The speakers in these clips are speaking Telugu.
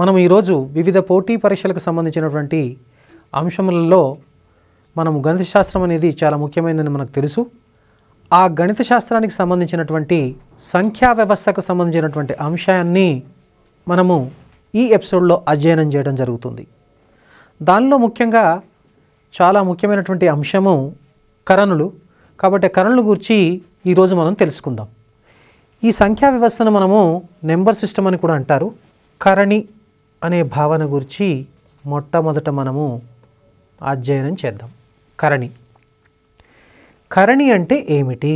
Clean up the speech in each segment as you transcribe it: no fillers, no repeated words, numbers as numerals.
మనం ఈరోజు వివిధ పోటీ పరీక్షలకు సంబంధించినటువంటి అంశములలో మనము గణిత శాస్త్రం అనేది చాలా ముఖ్యమైనదని మనకు తెలుసు. ఆ గణిత శాస్త్రానికి సంబంధించినటువంటి సంఖ్యా వ్యవస్థకు సంబంధించినటువంటి అంశాన్ని మనము ఈ ఎపిసోడ్లో అధ్యయనం చేయడం జరుగుతుంది. దానిలో ముఖ్యంగా చాలా ముఖ్యమైనటువంటి అంశము కరణులు. కాబట్టి కరణుల గురించి ఈరోజు మనం తెలుసుకుందాం. ఈ సంఖ్యా వ్యవస్థను మనము నెంబర్ సిస్టమ్ అని కూడా అంటారు. కరణి అనే భావన గురించి మొట్టమొదట మనము అధ్యయనం చేద్దాం. కరణి అంటే ఏమిటి?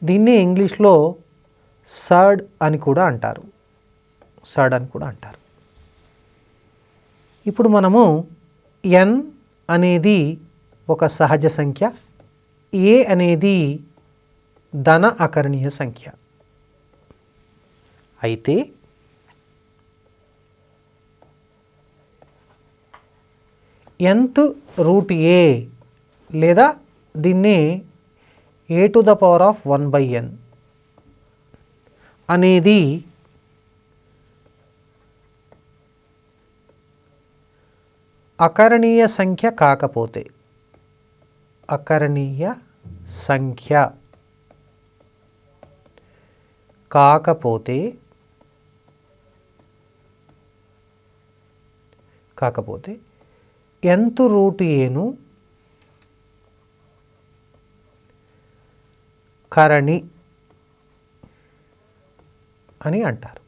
దీన్నే ఇంగ్లీష్లో సర్డ్ అని కూడా అంటారు. ఇప్పుడు మనము ఎన్ అనేది ఒక సహజ సంఖ్య, ఏ అనేది ధన అకరణీయ సంఖ్య. అయితే nth రూట్ ఏ లేదా దీన్ని a⁴1/n అనేది అకరణీయ సంఖ్య కాకపోతే nth రూట్ ఏను కరణి అని అంటారు.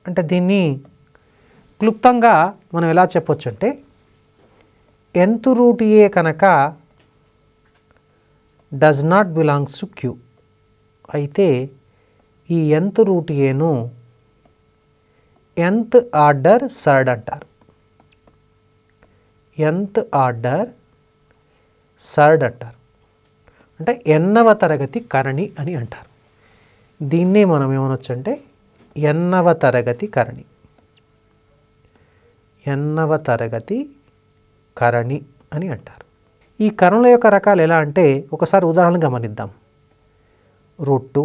అంటే దీన్ని క్లుప్తంగా మనం ఎలా చెప్పొచ్చు అంటే nth రూట్ ఏ కనుక does not belongs to Q, అయితే ఈ nth రూట్ ఏను nth ఆర్డర్ సర్డ్ అంటారు. అంటే nవ తరగతి కరణి అని అంటారు. దీన్నే మనం ఏమనొచ్చు అంటే nవ తరగతి కరణి అని అంటారు. ఈ కరణుల యొక్క రకాలు ఎలా అంటే ఒకసారి ఉదాహరణ గమనిద్దాం. రూట్ 2,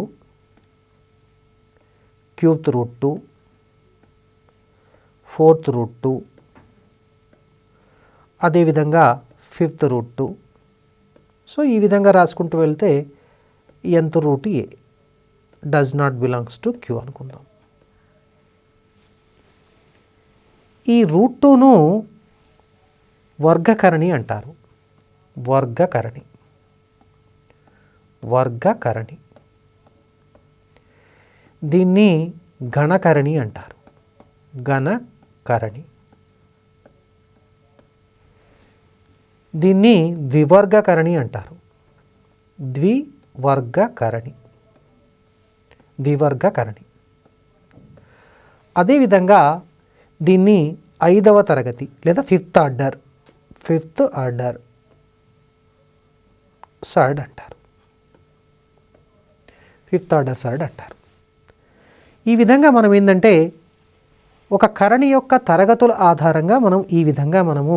క్యూబ్త్ రూట్ 2, 4th రూట్ 2, అదేవిధంగా 5th రూట్ 2. సో ఈ విధంగా రాసుకుంటూ వెళ్తే nth root A does not belongs to Q అనుకుందాం. ఈ రూట్ 2ను వర్గకరణి అంటారు. వర్గకరణి. దీన్ని గణకరణి అంటారు. దీన్ని ద్వివర్గకరణి అంటారు. ద్వివర్గకరణి. అదేవిధంగా దీన్ని 5వ తరగతి లేదా ఫిఫ్త్ ఆర్డర్ సర్డ్ అంటారు. ఈ విధంగా మనం ఏంటంటే ఒక కరణి యొక్క తరగతుల ఆధారంగా మనం ఈ విధంగా మనము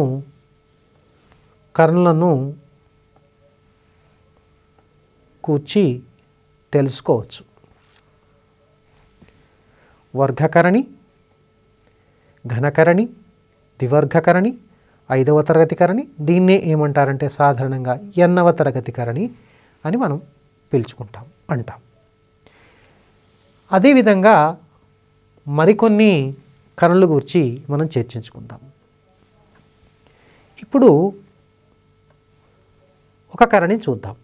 కరణులను కూర్చి తెలుసుకోవచ్చు. వర్గకరణి, ఘనకరణి, ద్వివర్గకరణి, 5వ తరగతి కరణి. దీన్నే ఏమంటారంటే సాధారణంగా nవ తరగతి కరణి అని మనం అంటాం. అదేవిధంగా మరికొన్ని కరణుల గురించి మనం చర్చించుకుందాం. ఇప్పుడు ఒక కరణి చూద్దాం.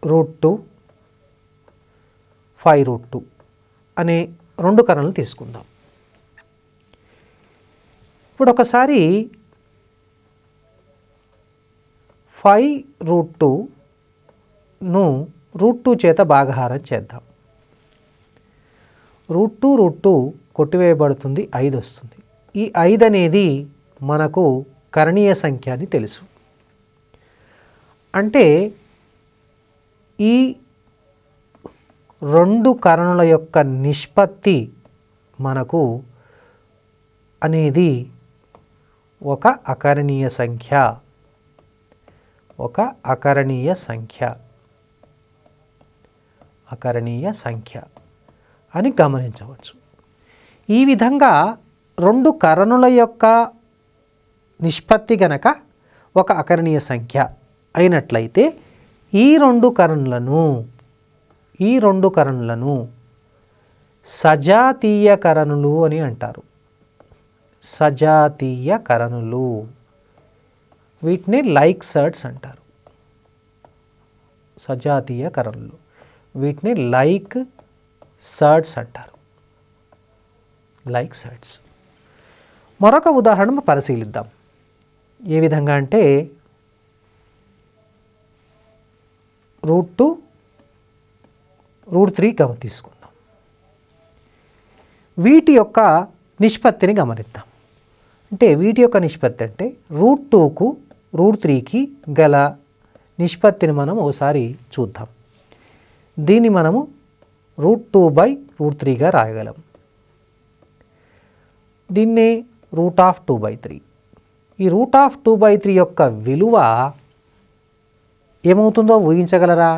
రూట్ 2, 5 రూట్ 2 అనే 2 కరణలు తీసుకుందాం. ఇప్పుడు ఒకసారి 5 రూట్ 2ను రూట్ 2 చేత భాగహారం చేద్దాం. రూట్ 2 కొట్టివేయబడుతుంది, 5 వస్తుంది. ఈ 5 అనేది మనకు కరణీయ సంఖ్య అని తెలుసు. అంటే ఈ 2 కరణుల యొక్క నిష్పత్తి మనకు అనేది ఒక అకరణీయ సంఖ్య. అని గమనించవచ్చు. ఈ విధంగా రెండు కరణుల యొక్క నిష్పత్తి గనక ఒక అకరణీయ సంఖ్య అయినట్లయితే ఈ రెండు కరణులను సజాతీయ కరణులు అని అంటారు. సజాతీయ కరణులు, వీటిని లైక్ సర్డ్స్ అంటారు. సజాతీయ కరణులు, వీటిని లైక్ సర్డ్స్ అంటారు. Like surds. మరొక ఉదాహరణ పరిశీలిద్దాం. ఏ విధంగా అంటే √2 √3 తీసుకుందాం. వీటి యొక్క నిష్పత్తిని గమనిద్దాం. అంటే వీటి యొక్క నిష్పత్తి అంటే √2కు √3కి గల నిష్పత్తిని మనం ఒకసారి చూద్దాం. దీన్ని మనము √2/√3గా రాయగలం. దీన్ని √2/3. ఈ √2/3 యొక్క విలువ ఏమవుతుందో ఊహించగలరా?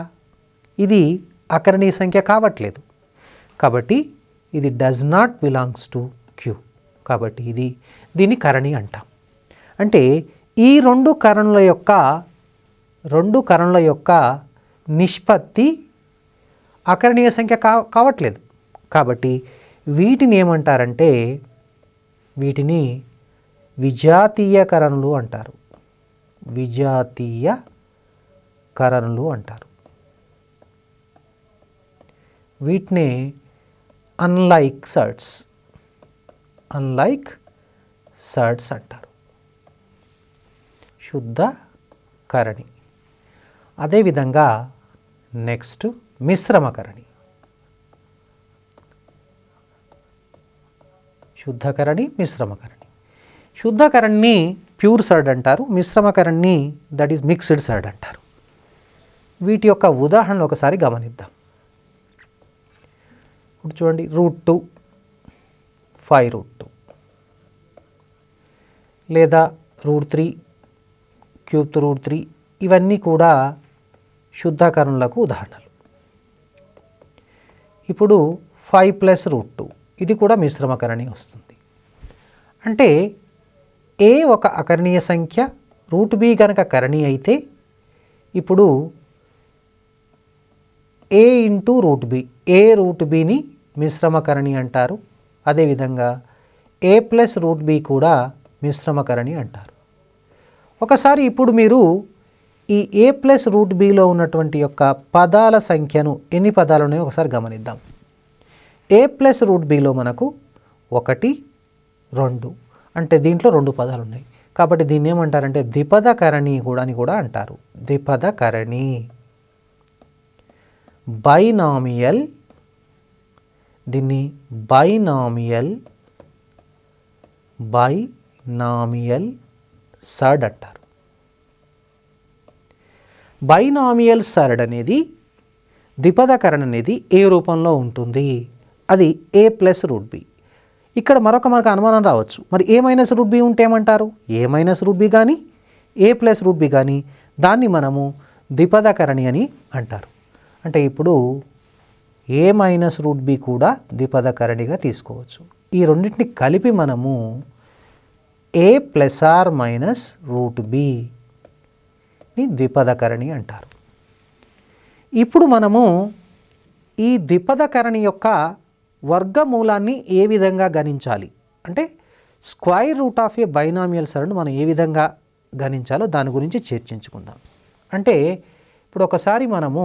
ఇది అకరణీయ సంఖ్య కావట్లేదు, కాబట్టి ఇది does not belongs to Q. కాబట్టి దీన్ని కరణి అంటాం. అంటే ఈ రెండు కరణుల యొక్క నిష్పత్తి అకరణీయ సంఖ్య కావట్లేదు. కాబట్టి వీటిని ఏమంటారంటే వీటిని విజాతీయ కరణులు అంటారు. విజాతీయ కరణులు అంటారు. వీటిని అన్లైక్ సర్డ్స్ అంటారు. శుద్ధ కరణి. అదేవిధంగా నెక్స్ట్ మిశ్రమకరణి. శుద్ధకరణి, మిశ్రమకరణి. శుద్ధకరణిని ప్యూర్ సర్డ్ అంటారు. మిశ్రమకరణిని దట్ ఈస్ మిక్స్డ్ సర్డ్ అంటారు. వీటి యొక్క ఉదాహరణలు ఒకసారి గమనిద్దాం. ఇప్పుడు చూడండి, √2 5√2 లేదా √3 ³ ఇవన్నీ కూడా శుద్ధకరణులకు ఉదాహరణలు. ఇప్పుడు 5 + √2 ఇది కూడా మిశ్రమకరణి వస్తుంది. అంటే ఏ ఒక అకరణీయ సంఖ్య √b కనుక కరణి అయితే ఇప్పుడు a × √b, a√bని మిశ్రమకరణి అంటారు. అదేవిధంగా a + √b కూడా మిశ్రమకరణి అంటారు. ఒకసారి ఇప్పుడు మీరు ఈ a + √bలో ఉన్నటువంటి యొక్క పదాల సంఖ్యను, ఎన్ని పదాలు ఉన్నాయో ఒకసారి గమనిద్దాం. a + √bలో మనకు 1 2 అంటే దీంట్లో 2 పదాలు ఉన్నాయి. కాబట్టి దీన్ని ఏమంటారంటే ద్విపదకరణి అని కూడా అంటారు. ద్విపదకరణి. బైనామియల్, దీన్ని బైనామియల్ సర్డ్ అంటారు. బైనామియల్ సర్డ్ అనేది, ద్విపదకరణి అనేది ఏ రూపంలో ఉంటుంది? అది a + √b. ఇక్కడ మనకు అనుమానం రావచ్చు, మరి a - √b ఉంటే ఏమంటారు? a - √b కానీ a + √b కానీ దాన్ని మనము ద్విపదకరణి అని అంటారు. అంటే ఇప్పుడు a - √b కూడా ద్విపదకరణిగా తీసుకోవచ్చు. ఈ రెండింటిని కలిపి మనము a ± √bని ద్విపదకరణి అంటారు. ఇప్పుడు మనము ఈ ద్విపదకరణి యొక్క వర్గమూలాన్ని ఏ విధంగా గణించాలి అంటే √² ఏ బైనామియల్ సర్డ్ను మనం ఏ విధంగా గణించాలో దాని గురించి చర్చించుకుందాం. అంటే ఇప్పుడు ఒకసారి మనము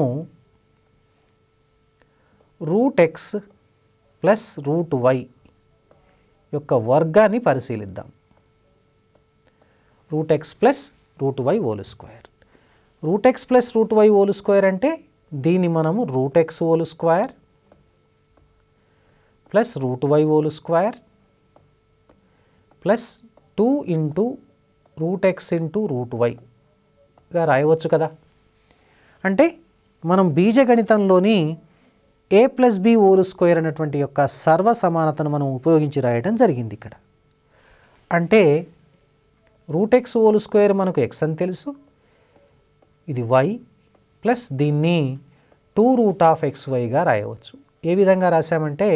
√x + √y యొక్క వర్గాన్ని పరిశీలిద్దాం. √x + √y ² √x + √y² అంటే దీన్ని మనము √x² + √y² + 2 × √x × √yగా రాయవచ్చు కదా. అంటే మనం బీజగణితంలోని a + b² అనేటువంటి యొక్క సర్వసమానతను మనం ఉపయోగించి రాయడం జరిగింది ఇక్కడ. అంటే √x² మనకు x అని తెలుసు, ఇది y ప్లస్ దీన్ని 2√xyగా రాయవచ్చు. ఏ విధంగా రాసామంటే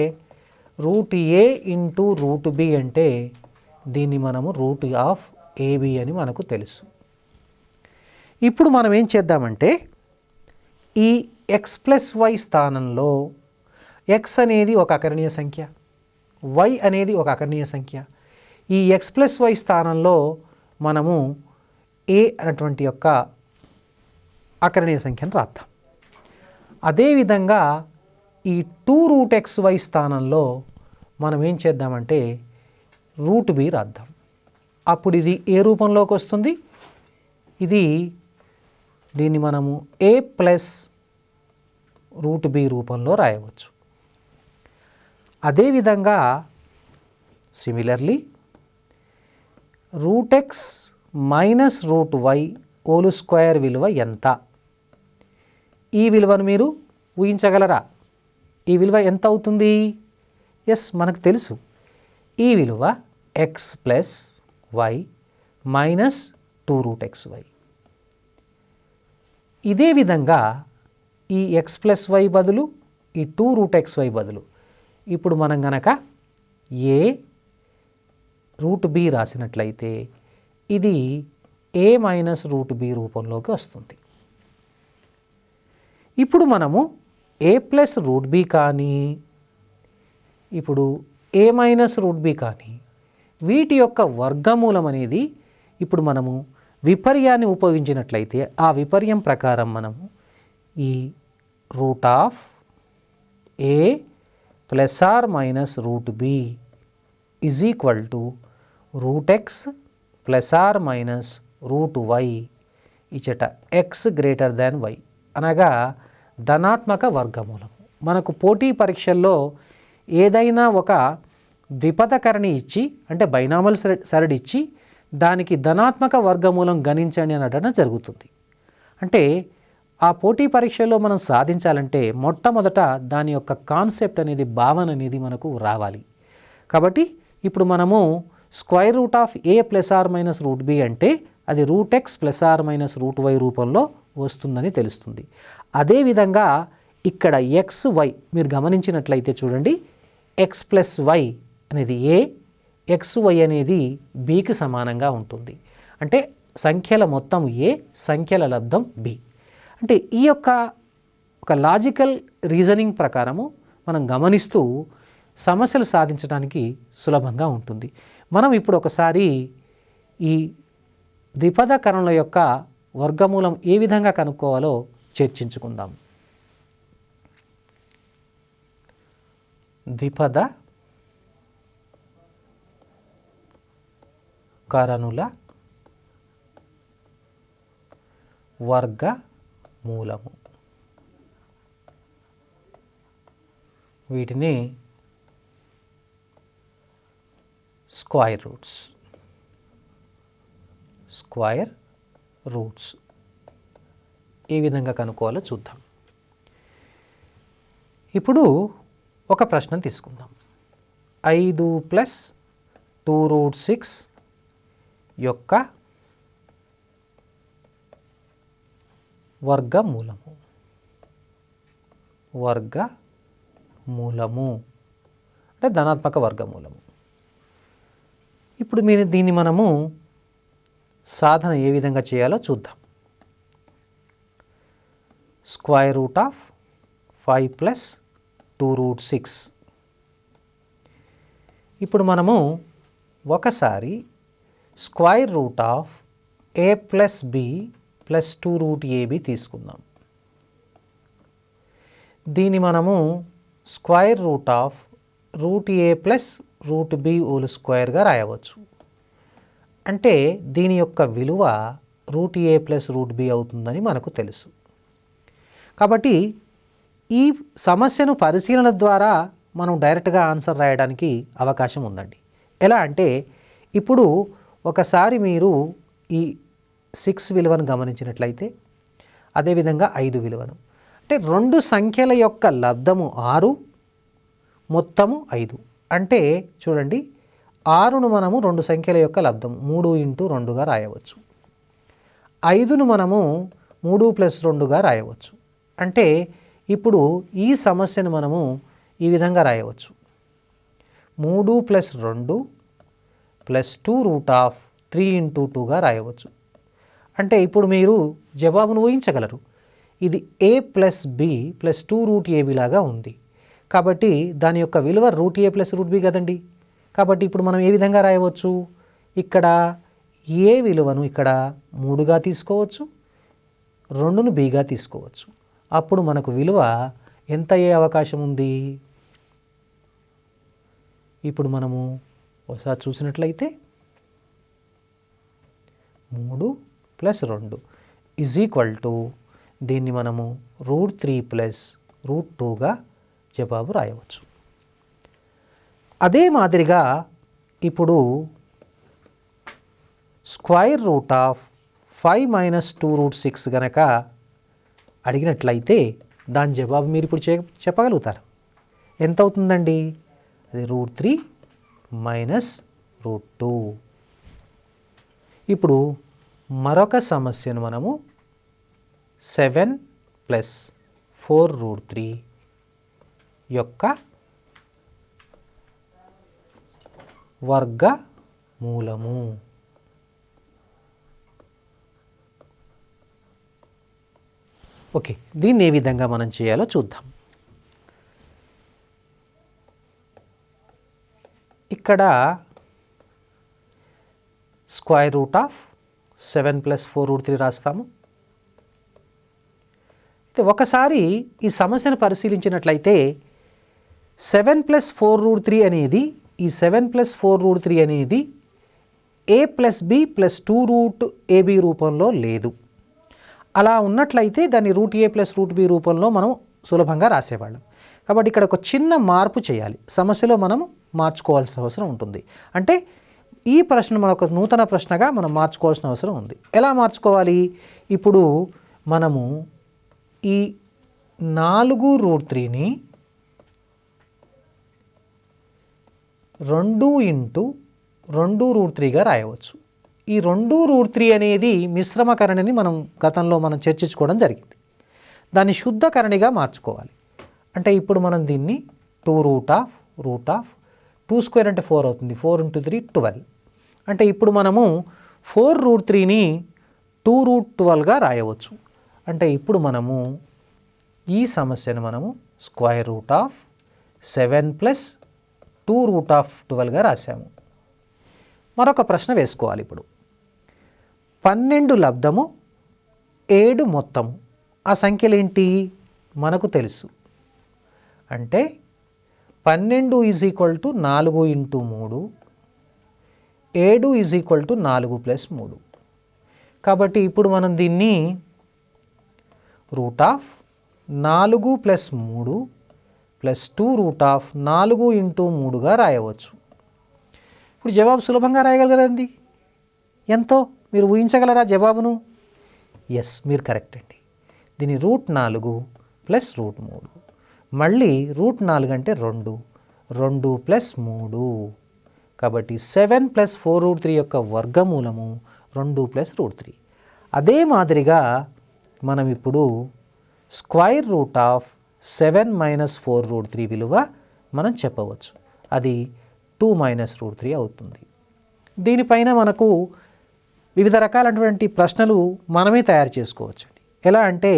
రూట్ ఏ ఇంటూ రూట్ బి అంటే దీన్ని మనము రూట్ ఆఫ్ ఏబి అని మనకు తెలుసు. ఇప్పుడు మనం ఏం చేద్దామంటే ఈ ఎక్స్ ప్లస్ వై స్థానంలో ఎక్స్ అనేది ఒక అకరణీయ సంఖ్య, వై అనేది ఒక అకరణీయ సంఖ్య. ఈ ఎక్స్ ప్లస్ వై స్థానంలో మనము ఏ అనేటువంటి యొక్క అకరణీయ సంఖ్యను రాద్దాం. అదేవిధంగా ఈ 2 రూట్ ఎక్స్ వై స్థానంలో మనం ఏం చేద్దామంటే రూట్ బి రాద్దాం. అప్పుడు ఇది ఏ రూపంలోకి వస్తుంది, దీన్ని మనము ఏ ప్లస్ రూట్ బి రూపంలో రాయవచ్చు. అదేవిధంగా similarly root x minus root y whole square విలువ ఎంత? ఈ విలువను మీరు ఊహించగలరా? ఈ విలువ ఎంత అవుతుంది? ఎస్, మనకు తెలుసు. ఈ విలువ X plus Y minus 2 root X Y. ఇదే విధంగా ఈ ఎక్స్ ప్లస్ వై బదులు ఈ 2 రూట్ ఎక్స్ వై బదులు ఇప్పుడు మనం గనక ఏ రూట్ బి రాసినట్లయితే ఇది ఏ మైనస్ రూట్ బి రూపంలోకి వస్తుంది. ఇప్పుడు మనము ఏ ప్లస్ రూట్ బి కానీ ఇప్పుడు ఏ మైనస్ రూట్ బి కానీ వీటి యొక్క వర్గమూలం అనేది ఇప్పుడు మనము విపర్యాన్ని ఉపయోగించినట్లయితే ఆ విపర్యం ప్రకారం మనము ఈ root of A plus or minus root B is equal to root X plus or minus root Y ఇచ్చట ఎక్స్ గ్రేటర్ దాన్ వై అనగా ధనాత్మక వర్గమూలం. మనకు పోటీ పరీక్షల్లో ఏదైనా ఒక ద్విపదకరణి ఇచ్చి అంటే బైనామల్ సరళి ఇచ్చి దానికి ధనాత్మక వర్గమూలం గణించండి అనడం జరుగుతుంది. అంటే ఆ పోటీ పరీక్షలో మనం సాధించాలంటే మొట్టమొదట దాని యొక్క కాన్సెప్ట్ అనేది, భావన అనేది మనకు రావాలి. కాబట్టి ఇప్పుడు మనము square root of A plus or minus root B అంటే అది root X plus or minus root Y రూపంలో వస్తుందని తెలుస్తుంది. అదేవిధంగా ఇక్కడ ఎక్స్ వై మీరు గమనించినట్లయితే చూడండి, ఎక్స్ ప్లస్ వై అనేది ఏ, ఎక్స్ వై అనేది బికి సమానంగా ఉంటుంది. అంటే సంఖ్యల మొత్తం ఏ, సంఖ్యల లబ్ధం బి. అంటే ఈ యొక్క ఒక లాజికల్ రీజనింగ్ ప్రకారము మనం గమనిస్తూ సమస్యలు సాధించడానికి సులభంగా ఉంటుంది. మనం ఇప్పుడు ఒకసారి ఈ ద్విపదకరణల యొక్క వర్గమూలం ఏ విధంగా కనుక్కోవాలో చర్చించుకుందాం. ద్విపద కరణుల వర్గమూలము, వీటిని స్క్వేర్ రూట్స్ ఏ విధంగా కనుక్కోవాలో చూద్దాం. ఇప్పుడు ఒక ప్రశ్న తీసుకుందాం. 5 ప్లస్ 2 రూట్ 6 యొక్క వర్గమూలము అంటే ధనాత్మక వర్గమూలము. ఇప్పుడు దీన్ని మనము సాధన ఏ విధంగా చేయాలో చూద్దాం. Square root of 5 plus 2 root 6. ఇప్పుడు మనము ఒకసారి square root of A plus B plus 2 root AB తీసుకుందాం. దీన్ని మనము square root of root A plus root B whole స్క్వేర్గా రాయవచ్చు. అంటే దీని యొక్క విలువ root A plus root B అవుతుందని మనకు తెలుసు. కాబట్టి ఈ సమస్యను పరిశీలన ద్వారా మనం డైరెక్ట్గా ఆన్సర్ రాయడానికి అవకాశం ఉందండి. ఎలా అంటే ఇప్పుడు ఒకసారి మీరు ఈ 6 విలువను గమనించినట్లయితే, అదేవిధంగా 5 విలువను, అంటే 2 సంఖ్యల యొక్క లబ్ధము 6, మొత్తము 5. అంటే చూడండి, 6ను మనము 2 సంఖ్యల యొక్క లబ్ధము 3 ఇంటూ 2గా రాయవచ్చు. 5ను మనము 3 ప్లస్ 2గా రాయవచ్చు. అంటే ఇప్పుడు ఈ సమస్యను మనము ఈ విధంగా రాయవచ్చు. 3 + 2 + 2 √3 × 2గా రాయవచ్చు. అంటే ఇప్పుడు మీరు జవాబును ఊహించగలరు. ఇది a + b + 2√ab లాగా ఉంది. కాబట్టి దాని యొక్క విలువ √a + √b కదండి. కాబట్టి ఇప్పుడు మనం ఏ విధంగా రాయవచ్చు? ఇక్కడ a విలువను ఇక్కడ 3గా తీసుకోవచ్చు, 2ను bగా తీసుకోవచ్చు. అప్పుడు మనకు విలువ ఎంత అయ్యే అవకాశం ఉంది? ఇప్పుడు మనము ఒకసారి చూసినట్లయితే 3 + 2 = దీన్ని మనము √3 + √2గా జవాబు రాయవచ్చు. అదే మాదిరిగా ఇప్పుడు √5 - 2√6 గనక అడిగినట్లయితే దాని జవాబు మీరు ఇప్పుడు చెప్పగలుగుతారు. ఎంత అవుతుందండి? అది √3 - √2. ఇప్పుడు మరొక సమస్యను మనము 7 + 4√3 యొక్క వర్గమూలము. ఓకే, దీన్ని ఏ విధంగా మనం చేయాలో చూద్దాం. ఇక్కడ √7 + 4√3 రాస్తాము. అయితే ఒకసారి ఈ సమస్యను పరిశీలించినట్లయితే 7 + 4√3 అనేది ఈ 7 + 4√3 అనేది a + b + 2√ab రూపంలో లేదు. అలా ఉన్నట్లయితే దాన్ని √a + √b రూపంలో మనం సులభంగా రాసేవాళ్ళం. కాబట్టి ఇక్కడ ఒక చిన్న మార్పు చేయాలి. సమస్యలో మనం మార్చుకోవాల్సిన అవసరం ఉంటుంది. అంటే ఈ ప్రశ్న మనకు నూతన ప్రశ్నగా మనం మార్చుకోవాల్సిన అవసరం ఉంది. ఎలా మార్చుకోవాలి? ఇప్పుడు మనము ఈ 4√3ని 2 × 2√3గా రాయవచ్చు. ఈ 2√3 అనేది మిశ్రమకరణిని గతంలో మనం చర్చించుకోవడం జరిగింది. దాన్ని శుద్ధకరణిగా మార్చుకోవాలి. అంటే ఇప్పుడు మనం దీన్ని 2√2² అంటే 4 అవుతుంది. 4 × 3 12. అంటే ఇప్పుడు మనము 4√3ని 2√12గా రాయవచ్చు. అంటే ఇప్పుడు మనము ఈ సమస్యను మనము √7 + 2√12గా రాసాము. మరొక ప్రశ్న వేసుకోవాలి. ఇప్పుడు 12 లబ్ధము 7 మొత్తము ఆ సంఖ్యలు ఏంటి మనకు తెలుసు. అంటే 12 = 4 × 3, 7 = 4 + 3. కాబట్టి ఇప్పుడు మనం దీన్ని √4 + 3 + 2√4 × 3గా రాయవచ్చు. ఇప్పుడు జవాబు సులభంగా రాయగలగరండి. ఎంతో మీరు ఊహించగలరా జవాబును? ఎస్, మీరు కరెక్ట్ అండి. దీన్ని √4 + √3, మళ్ళీ √4 అంటే 2 + 3. కాబట్టి 7 + 4√3 యొక్క వర్గమూలము 2 + √3. అదే మాదిరిగా మనం ఇప్పుడు √7 - 4√3 విలువ మనం చెప్పవచ్చు. అది 2 - √3 అవుతుంది. దీనిపైన మనకు వివిధ రకాలైనటువంటి ప్రశ్నలు మనమే తయారు చేసుకోవచ్చు. ఎలా అంటే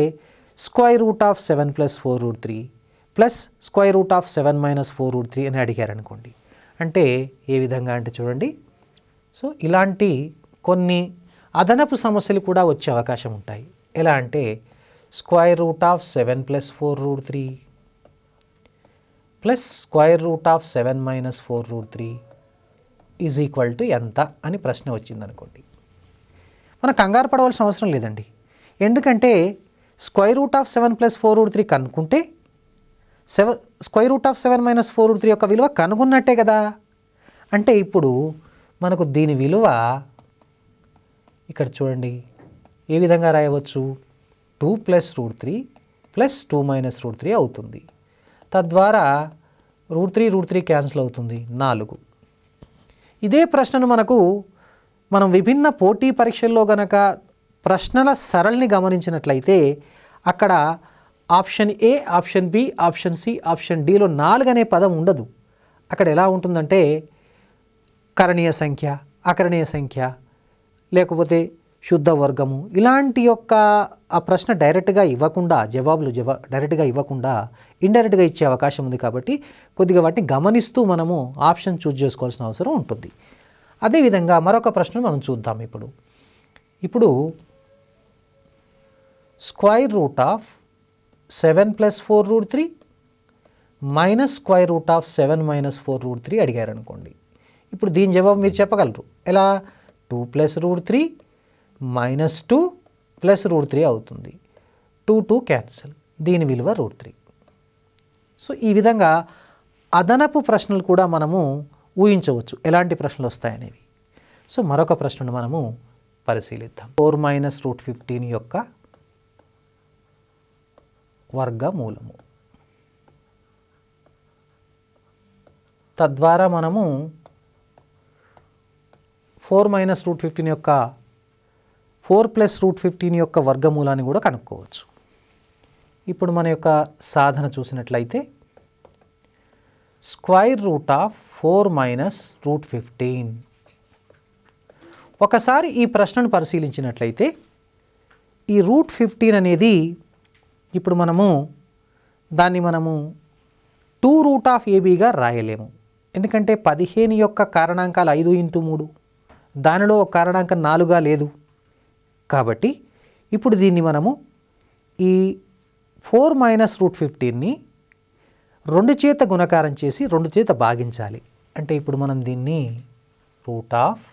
√7 + 4√3 +√7 - 4√3 అని అడిగారనుకోండి. అంటే ఏ విధంగా అంటే చూడండి, సో ఇలాంటి కొన్ని అదనపు సమస్యలు కూడా వచ్చే అవకాశం ఉంటాయి. ఎలా అంటే √7 + 4√3 +√7 - 4√3 ఎంత అని ప్రశ్న వచ్చిందనుకోండి. మనం కంగారు పడవలసిన అవసరం లేదండి. ఎందుకంటే √7 + 4√3 కనుక్కుంటే √7 - 4√3 యొక్క విలువ కనుగొన్నట్టే కదా. అంటే ఇప్పుడు మనకు దీని విలువ ఇక్కడ చూడండి ఏ విధంగా రాయవచ్చు? 2 + √3 +2 - √3 అవుతుంది. తద్వారా √3 క్యాన్సిల్ అవుతుంది, 4. ఇదే ప్రశ్నను మనం విభిన్న పోటీ పరీక్షల్లో గనక ప్రశ్నల సరళిని గమనించినట్లయితే అక్కడ option A, option B, option C, option డిలో 4 అనే పదం ఉండదు. అక్కడ ఎలా ఉంటుందంటే కరణీయ సంఖ్య, అకరణీయ సంఖ్య, లేకపోతే శుద్ధ వర్గము, ఇలాంటి యొక్క ఆ ప్రశ్న డైరెక్ట్గా ఇవ్వకుండా డైరెక్ట్గా ఇవ్వకుండా ఇండైరెక్ట్గా ఇచ్చే అవకాశం ఉంది. కాబట్టి కొద్దిగా వాటిని గమనిస్తూ మనము ఆప్షన్ చూస్ చేసుకోవాల్సిన అవసరం ఉంటుంది. అదేవిధంగా మరొక ప్రశ్న మనం చూద్దాం. ఇప్పుడు square root of 7 + 4√3 minus square root of 7 - 4√3 అడిగారు అనుకోండి. ఇప్పుడు దీని జవాబు మీరు చెప్పగలరు. ఎలా? 2 + √3 - 2 + √3 అవుతుంది. 2 క్యాన్సిల్, దీని విలువ √3. సో ఈ విధంగా అదనపు ప్రశ్నలు కూడా మనము ఊహించవచ్చు ఎలాంటి ప్రశ్నలు వస్తాయనేవి. సో మరొక ప్రశ్నను మనము పరిశీలిద్దాం. 4 - √15 యొక్క వర్గమూలము. తద్వారా మనము 4 - √15 యొక్క 4 + √15 యొక్క వర్గమూలాన్ని కూడా కనుక్కోవచ్చు. ఇప్పుడు మన యొక్క సాధన చూసినట్లయితే స్క్వైర్ రూట్ ఆఫ్ 4 - √15. ఒకసారి ఈ ప్రశ్నను పరిశీలించినట్లయితే ఈ √15 అనేది ఇప్పుడు దాన్ని మనము 2√AB రాయలేము. ఎందుకంటే 15 యొక్క కారణాంకాలు 5 × 3, దానిలో ఒక కారణాంకం 4గా లేదు. కాబట్టి ఇప్పుడు దీన్ని మనము ఈ 4 - √15ని 2 చేత గుణకారం చేసి 2 చేత భాగించాలి. అంటే ఇప్పుడు మనం దీన్ని √8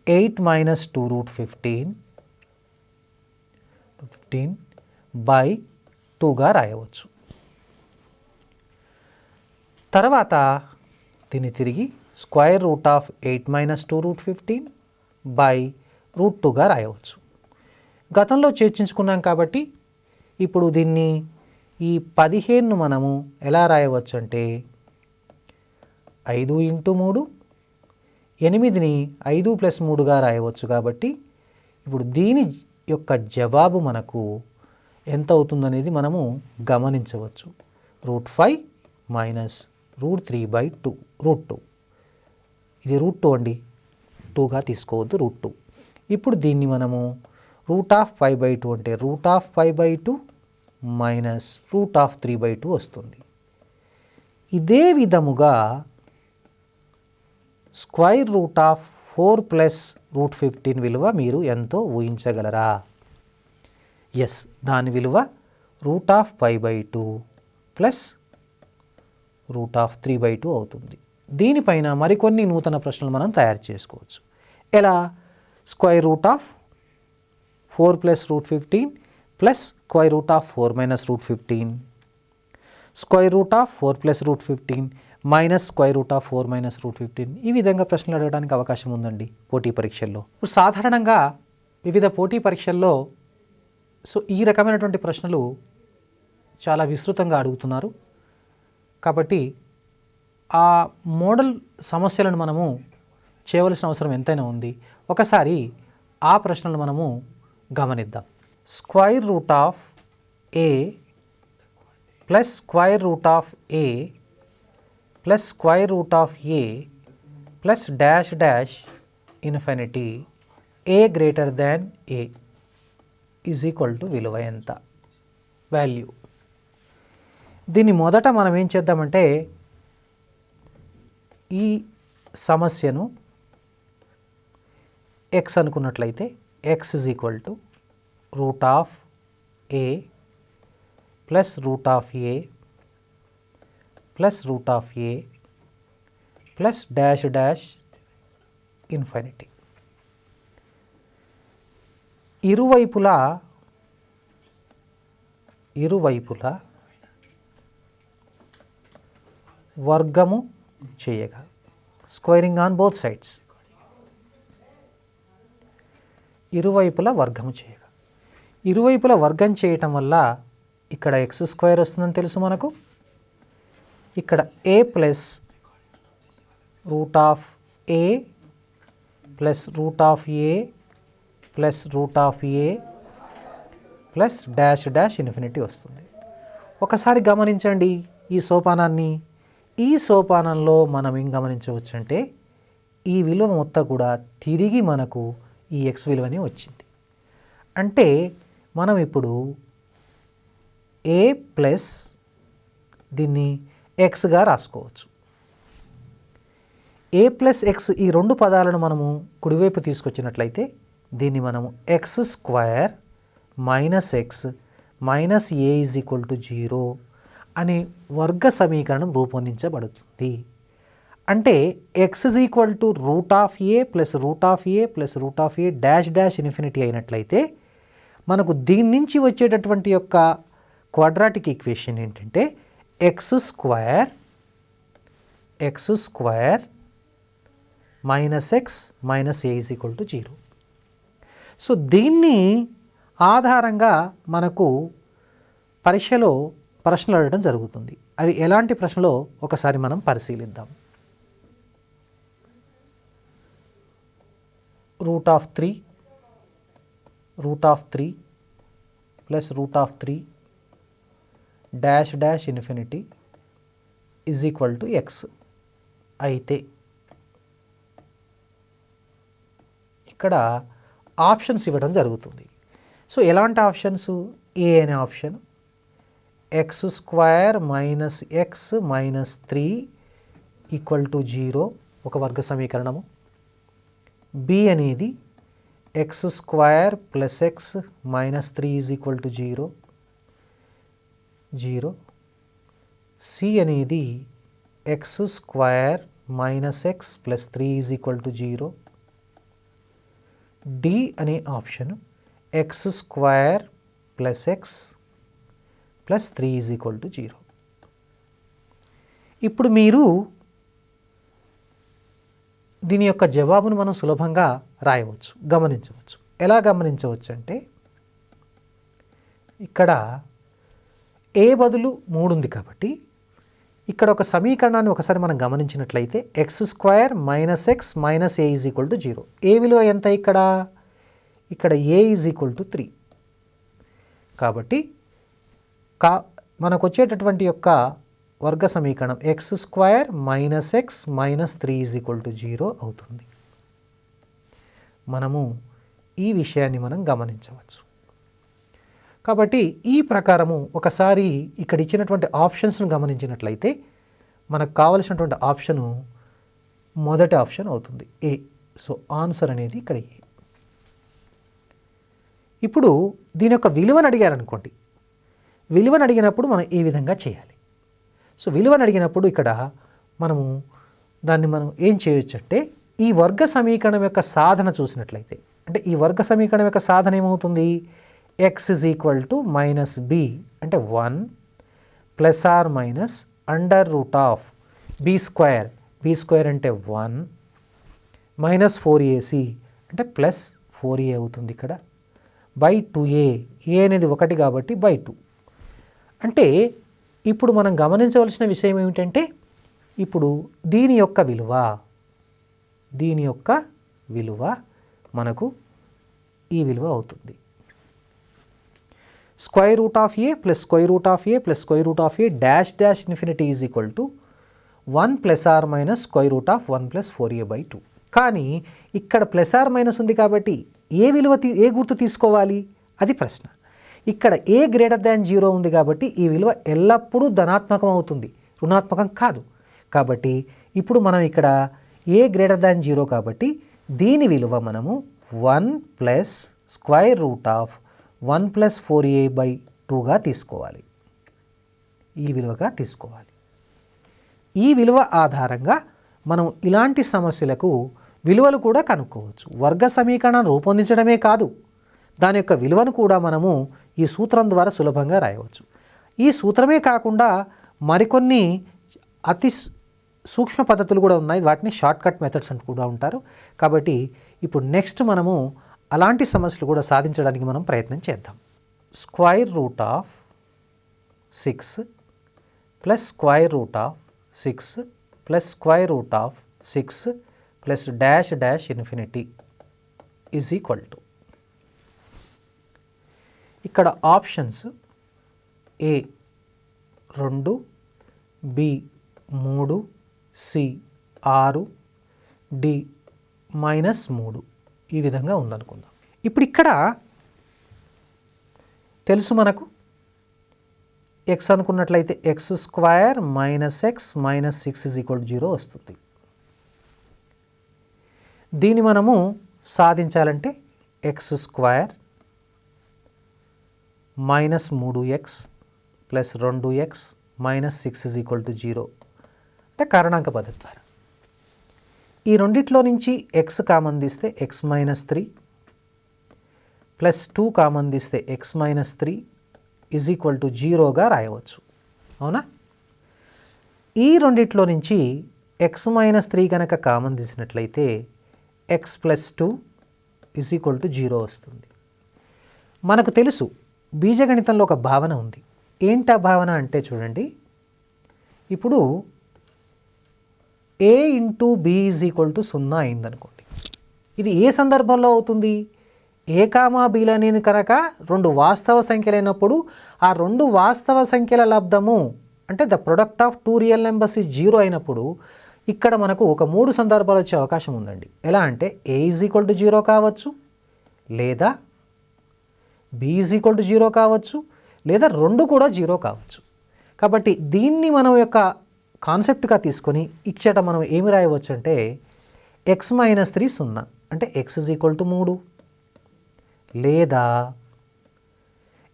- 2√15/2గా రాయవచ్చు. తర్వాత దీన్ని తిరిగి స్క్వైర్ రూట్ ఆఫ్ 8 - 2√15/√2గా రాయవచ్చు. గతంలో చర్చించుకున్నాం కాబట్టి ఇప్పుడు దీన్ని ఈ 15ను మనము ఎలా రాయవచ్చు అంటే 5 × 3, 8ని 5 + 3గా రాయవచ్చు. కాబట్టి ఇప్పుడు దీని యొక్క జవాబు మనకు ఎంత అవుతుందనేది మనము గమనించవచ్చు. √5 - √3/2 √2. ఇది √2 అండి, 2గా తీసుకోవద్దు, √2. ఇప్పుడు దీన్ని మనము √5/2 అంటే √5/2 - √3/2 వస్తుంది. ఇదే విధముగా స్క్వైర్ రూట్ ఆఫ్ 4 + √15 విలువ మీరు ఎంతో ఊహించగలరా? ఎస్, దాని విలువ √5/2 + √3/2 అవుతుంది. దీనిపైన మరికొన్ని నూతన ప్రశ్నలు మనం తయారు చేసుకోవచ్చు. ఎలా? Square root of 4 + √15 plus square root of 4 - √15, square root of 4 + √15 minus square root of 4 - √15. ఈ విధంగా ప్రశ్నలు అడగడానికి అవకాశం ఉందండి పోటీ పరీక్షల్లో. సాధారణంగా వివిధ పోటీ పరీక్షల్లో ఈ రకమైనటువంటి ప్రశ్నలు చాలా విస్తృతంగా అడుగుతున్నారు. కాబట్టి ఆ మోడల్ సమస్యలను మనము చేయవలసిన అవసరం ఎంతైనా ఉంది. ఒకసారి ఆ ప్రశ్నలు మనము గమనిద్దాం. Square root of A plus square root of A plus square root of A plus dash dash infinity A greater than A is equal to విలువ ఎంత? వాల్యూ. దీన్ని మొదట మనం ఏం చేద్దామంటే ఈ సమస్యను x అనుకున్నట్లయితే x is equal to root of A plus root of A plus root of A plus dash dash infinity. ఇరువైపులా వర్గము చేయగా, స్క్వైరింగ్ ఆన్ బోత్ సైడ్స్, ఇరువైపులా వర్గము చేయగా, ఇరువైపులా వర్గం చేయటం వల్ల ఇక్కడ x² వస్తుందని తెలుసు మనకు. ఇక్కడ A plus root of A plus root of A plus root of A plus dash dash infinity వస్తుంది. ఒకసారి గమనించండి ఈ సోపానాన్ని. ఈ సోపానంలో మనం ఏం గమనించవచ్చు అంటే ఈ విలువ మొత్తం కూడా తిరిగి మనకు ఈ ఎక్స్ విలువనే వచ్చింది. అంటే మనం ఇప్పుడు ఏ ప్లస్ దీన్ని ఎక్స్గా రాసుకోవచ్చు. ఏ ప్లస్ ఎక్స్ ఈ రెండు పదాలను మనము కుడివైపు తీసుకొచ్చినట్లయితే దీన్ని మనము X square minus x minus A is equal to 0 అనే వర్గ సమీకరణం రూపొందించబడుతుంది. అంటే X is equal to route of A plus route of A plus route of A dash dash infinity అయినట్లయితే మనకు దీని నుంచి వచ్చేటటువంటి యొక్క క్వాడ్రాటిక్ ఈక్వేషన్ ఏంటంటే X square minus x minus A is equal to 0. So దీన్ని ఆధారంగా మనకు పరీక్షలో ప్రశ్నలు అడగడం జరుగుతుంది. అవి ఎలాంటి ప్రశ్నలో ఒకసారి మనం పరిశీలిద్దాం. Root of 3 plus root of 3 dash dash infinity is equal to X అయితే ఇక్కడ ఆప్షన్స్ ఇవ్వడం జరుగుతుంది. సో ఎలాంటి ఆప్షన్స్? ఏ అనే option x square minus x minus 3 equal to 0 ఒక వర్గ సమీకరణము. బి అనేది x square plus x minus 3 is equal to 0. C అనేది x square minus x plus 3 is equal to 0. D అనే option x square plus x plus 3 is equal to 0. ఇప్పుడు మీరు దీని యొక్క జవాబును మనం సులభంగా రాయవచ్చు, గమనించవచ్చు. ఎలా గమనించవచ్చు అంటే ఇక్కడ ఏ బదులు 3 ఉంది కాబట్టి ఇక్కడ ఒక సమీకరణాన్ని ఒకసారి మనం గమనించినట్లయితే X square minus x minus A is equal to 0. ఏ విలువ ఎంత? ఇక్కడ ఏ ఈజ్ ఈక్వల్ టు 3. కాబట్టి మనకు వచ్చేటటువంటి యొక్క వర్గ సమీకరణం X square minus x minus 3 is equal to 0 అవుతుంది. మనము ఈ విషయాన్ని మనం గమనించవచ్చు. కాబట్టి ఈ ప్రకారము ఒకసారి ఇక్కడ ఇచ్చినటువంటి ఆప్షన్స్ను గమనించినట్లయితే మనకు కావలసినటువంటి ఆప్షను మొదటి ఆప్షన్ అవుతుంది ఏ. సో ఆన్సర్ అనేది ఇక్కడ ఏ. ఇప్పుడు దీని యొక్క విలువను అడిగారనుకోండి, విలువను అడిగినప్పుడు మనం ఈ విధంగా చేయాలి. సో విలువను అడిగినప్పుడు ఇక్కడ మనం ఏం చేయొచ్చు అంటే ఈ వర్గ సమీకరణం యొక్క సాధన చూసినట్లయితే, అంటే ఈ వర్గ సమీకరణం యొక్క సాధన ఏమవుతుంది? X is equal to minus B అంటే 1 plus or minus under root of B square అంటే 1 మైనస్ 4ac అంటే ప్లస్ 4a అవుతుంది ఇక్కడ బై 2a. ఏ అనేది 1 కాబట్టి బై 2. అంటే ఇప్పుడు మనం గమనించవలసిన విషయం ఏమిటంటే ఇప్పుడు దీని యొక్క విలువ మనకు ఈ విలువ అవుతుంది. Square root of A plus square root of A plus square root of A dash dash infinity is equal to 1 plus or minus square root of 1 plus 4a by 2. కానీ ఇక్కడ ప్లస్ ఆర్ మైనస్ ఉంది కాబట్టి ఏ గుర్తు తీసుకోవాలి అది ప్రశ్న. ఇక్కడ ఏ గ్రేటర్ దాన్ 0 ఉంది కాబట్టి ఈ విలువ ఎల్లప్పుడూ ధనాత్మకం అవుతుంది, రుణాత్మకం కాదు. కాబట్టి ఇప్పుడు మనం ఇక్కడ ఏ గ్రేటర్ దాన్ 0 కాబట్టి దీని విలువ మనము 1 plus square root of 1 plus 4a by 2గా తీసుకోవాలి. ఈ విలువగా తీసుకోవాలి. ఈ విలువ ఆధారంగా మనం ఇలాంటి సమస్యలకు విలువలు కూడా కనుక్కోవచ్చు. వర్గ సమీకరణం రూపొందించడమే కాదు, దాని యొక్క విలువను కూడా మనము ఈ సూత్రం ద్వారా సులభంగా రాయవచ్చు. ఈ సూత్రమే కాకుండా మరికొన్ని అతి సూక్ష్మ పద్ధతులు కూడా ఉన్నాయి, వాటిని షార్ట్ కట్ మెథడ్స్ అంటూ కూడా ఉంటారు. కాబట్టి ఇప్పుడు నెక్స్ట్ మనము అలాంటి సమస్యలు కూడా సాధించడానికి మనం ప్రయత్నం చేద్దాం. Square root of 6 plus square root of 6 plus square root of 6 plus dash dash infinity is equal to, ఇక్కడ options A 2, B 3, C 6, D -3 ఈ విధంగా ఉందనుకుందాం. ఇప్పుడు ఇక్కడ తెలుసు మనకు ఎక్స్ అనుకున్నట్లయితే x² - x - 6 0 వస్తుంది. దీన్ని మనము సాధించాలంటే x² - 3x + 2x - 6 0 అంటే కారణాంక పద్ధతి ద్వారా ఈ రెండిట్లో నుంచి x కామన్ తీస్తే x - 3 + 2 కామన్ తీస్తే x - 3 = 0గా రాయవచ్చు. అవునా? ఈ రెండిట్లో నుంచి x - 3 కనుక కామన్ తీసినట్లయితే x + 2 = 0 వస్తుంది. మనకు తెలుసు బీజగణితంలో ఒక భావన ఉంది. ఏంటా భావన అంటే చూడండి, ఇప్పుడు a × b = 0 అయిందనుకోండి. ఇది ఏ సందర్భంలో అవుతుంది? a, bలని కనుక రెండు వాస్తవ సంఖ్యలైనప్పుడు ఆ రెండు వాస్తవ సంఖ్యల లబ్ధము అంటే the product of 2 real numbers is 0 అయినప్పుడు ఇక్కడ మనకు ఒక 3 సందర్భాలు వచ్చే అవకాశం ఉందండి. ఎలా అంటే a = 0 కావచ్చు, లేదా b = 0 కావచ్చు, లేదా రెండు కూడా 0 కావచ్చు. కాబట్టి దీన్ని మనం యొక్క కాన్సెప్ట్గా తీసుకొని ఇచ్చట మనం ఏమి రాయవచ్చు అంటే x - 3 0 అంటే x = 3, లేదా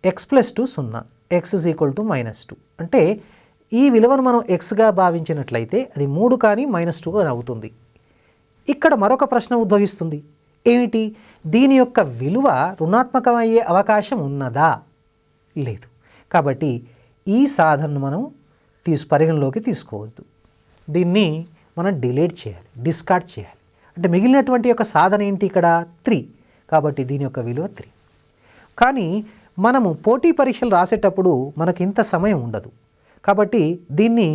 x + 2 0 x = -2 అంటే ఈ విలువను మనం xగా భావించినట్లయితే అది 3 కానీ -2 అని అవుతుంది. ఇక్కడ మరొక ప్రశ్న ఉద్భవిస్తుంది. ఏమిటి? దీని యొక్క విలువ రుణాత్మకమయ్యే అవకాశం ఉన్నదా? లేదు. కాబట్టి ఈ సాధనను మనం పరిగణలోకి తీసుకోవద్దు. దీన్ని మనం డిలీట్ చేయాలి, డిస్కార్డ్ చేయాలి. అంటే మిగిలినటువంటి యొక్క సాధన ఏంటి? ఇక్కడ 3. కాబట్టి దీని యొక్క విలువ 3. కానీ మనము పోటీ పరీక్షలు రాసేటప్పుడు మనకు ఇంత సమయం ఉండదు. కాబట్టి దీన్ని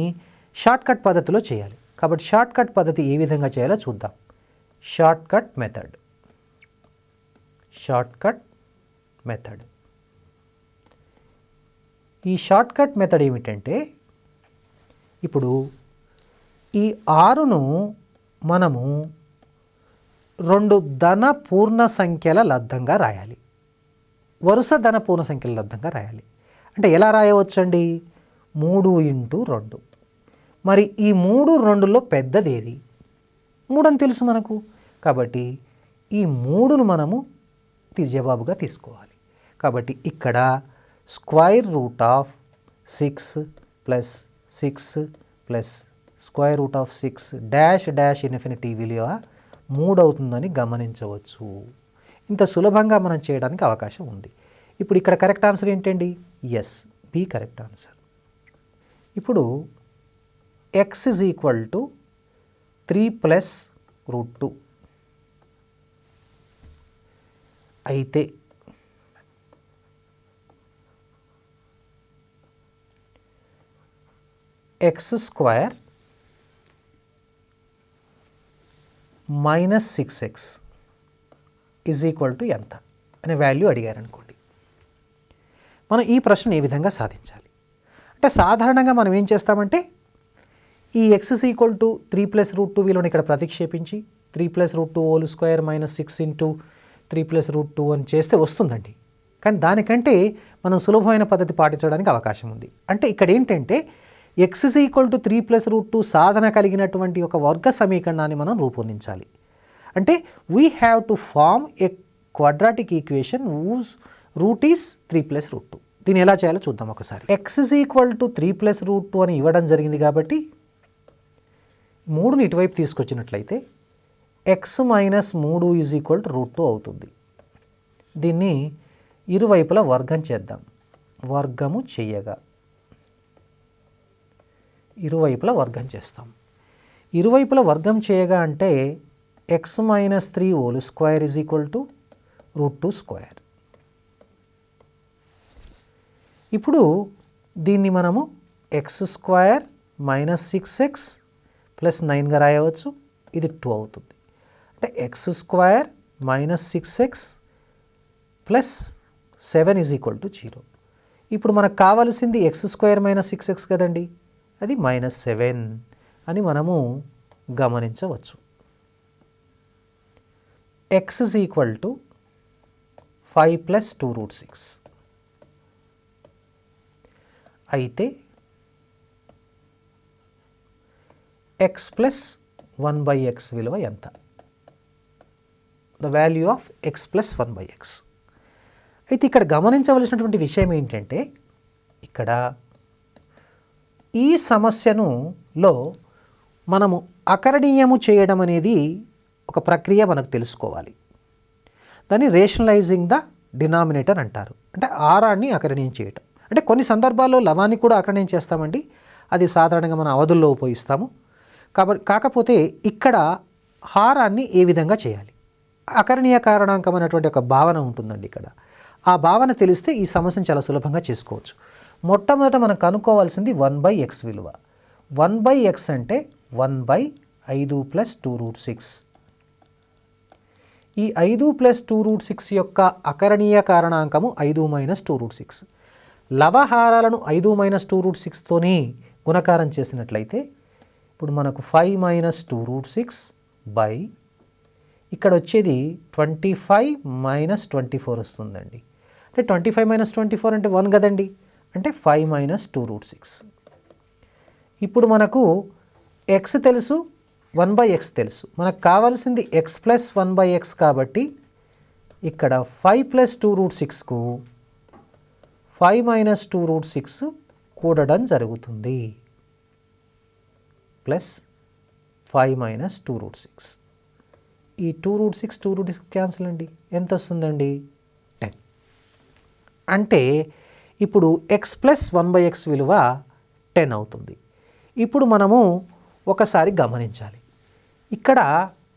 షార్ట్కట్ పద్ధతిలో చేయాలి. కాబట్టి షార్ట్కట్ పద్ధతి ఏ విధంగా చేయాలో చూద్దాం. Shortcut method. ఈ షార్ట్కట్ మెథడ్ ఏమిటంటే, ఇప్పుడు ఈ 6ను మనము 2 ధన పూర్ణ సంఖ్యల లబ్ధంగా రాయాలి. వరుస ధన పూర్ణ సంఖ్యల లబ్ధంగా రాయాలి. అంటే ఎలా రాయవచ్చండి? 3 × 2. మరి ఈ 3 2లో పెద్దది ఏది? 3 అని తెలుసు మనకు. కాబట్టి ఈ 3ను మనము జవాబుగా తీసుకోవాలి. కాబట్టి ఇక్కడ √6 + 6 + √6 -- విలువ 3 అవుతుందని గమనించవచ్చు. ఇంత సులభంగా మనం చేయడానికి అవకాశం ఉంది. ఇప్పుడు ఇక్కడ కరెక్ట్ ఆన్సర్ ఏంటండి? Yes, B correct answer. ఇప్పుడు x = 3 + √2 అయితే x² - 6x = ఎంత అనే వాల్యూ అడిగారు అనుకోండి. మనం ఈ ప్రశ్న ఏ విధంగా సాధించాలి అంటే, సాధారణంగా మనం ఏం చేస్తామంటే ఈ x = 3 + √2 విలువను ఇక్కడ ప్రతిక్షేపించి 3 + √2 2 - 6 × 3 + √2 అని చేస్తే వస్తుందండి. కానీ దానికంటే మనం సులభమైన పద్ధతి పాటించడానికి అవకాశం ఉంది. అంటే ఇక్కడ ఏంటంటే x = 3 + √2 సాధన కలిగినటువంటి ఒక వర్గ సమీకరణాన్ని మనం రూపొందించాలి. అంటే we have to form a quadratic equation whose root is 3 + √2. దీన్ని ఎలా చేయాలో చూద్దాం ఒకసారి. x = 3 + √2 అని ఇవ్వడం జరిగింది కాబట్టి 3ని ఇటువైపు తీసుకొచ్చినట్లయితే x - 3 = √2 అవుతుంది. దీన్ని ఇరువైపులా వర్గం చేద్దాం. వర్గము చేయగా ఇరువైపులా వర్గం చేస్తాం. ఇరువైపులా వర్గం చేయగా అంటే x - 3 2 √2². ఇప్పుడు దీన్ని మనము x² - 6x + 9గా రాయవచ్చు. ఇది 2 అవుతుంది. అంటే x² - 6x + 7 = 0. ఇప్పుడు మనకు కావాల్సింది x² - 6x కదండి, అది -7 అని మనము గమనించవచ్చు. x = 5 + 2√6. అయితే x + 1/x విలువ ఎంత? The value of x + 1/x. అయితే ఇక్కడ గమనించవలసినటువంటి విషయం ఏంటంటే, ఇక్కడ ఈ సమస్యలో మనము అకరణీయము చేయడం అనేది ఒక ప్రక్రియ మనకు తెలుసుకోవాలి. దాన్ని రేషనలైజింగ్ ద డినామినేటర్ అంటారు. అంటే ఆరాన్ని అకరణీయం చేయటం. అంటే కొన్ని సందర్భాల్లో లవాన్ని కూడా అకరణీయం చేస్తామండి, అది సాధారణంగా మన అవధుల్లో ఉపయోగిస్తాము. కాకపోతే ఇక్కడ హారాన్ని ఏ విధంగా చేయాలి, అకరణీయ కారణాంకం అనేటువంటి ఒక భావన ఉంటుందండి. ఇక్కడ ఆ భావన తెలిస్తే ఈ సమస్యను చాలా సులభంగా చేసుకోవచ్చు. మొట్టమొదట మనం కనుక్కోవాల్సింది 1/x విలువ. 1/x అంటే 1/5 + 2√6. ఈ 5 + 2√6 యొక్క అకరణీయ కారణాంకము 5 - 2√6. లవహారాలను 5 - 2√6తోని గుణకారం చేసినట్లయితే ఇప్పుడు మనకు 5 - 2√6 ఇక్కడ వచ్చేది 25 - 24 వస్తుందండి. అంటే 25 - 24 అంటే 1 కదండి, అంటే 5 - 2√6. ఇప్పుడు మనకు x తెలుసు, 1/x తెలుసు. మనకు కావాల్సింది x + 1/x కాబట్టి ఇక్కడ 5 + 2√6కు 5 - 2√6 కూడడం జరుగుతుంది, ప్లస్ 5 - 2√6. ఈ 2√6 క్యాన్సిల్ అండి. ఎంత వస్తుందండి? 10. అంటే ఇప్పుడు x + 1/x విలువ 10 అవుతుంది. ఇప్పుడు మనము ఒకసారి గమనించాలి. ఇక్కడ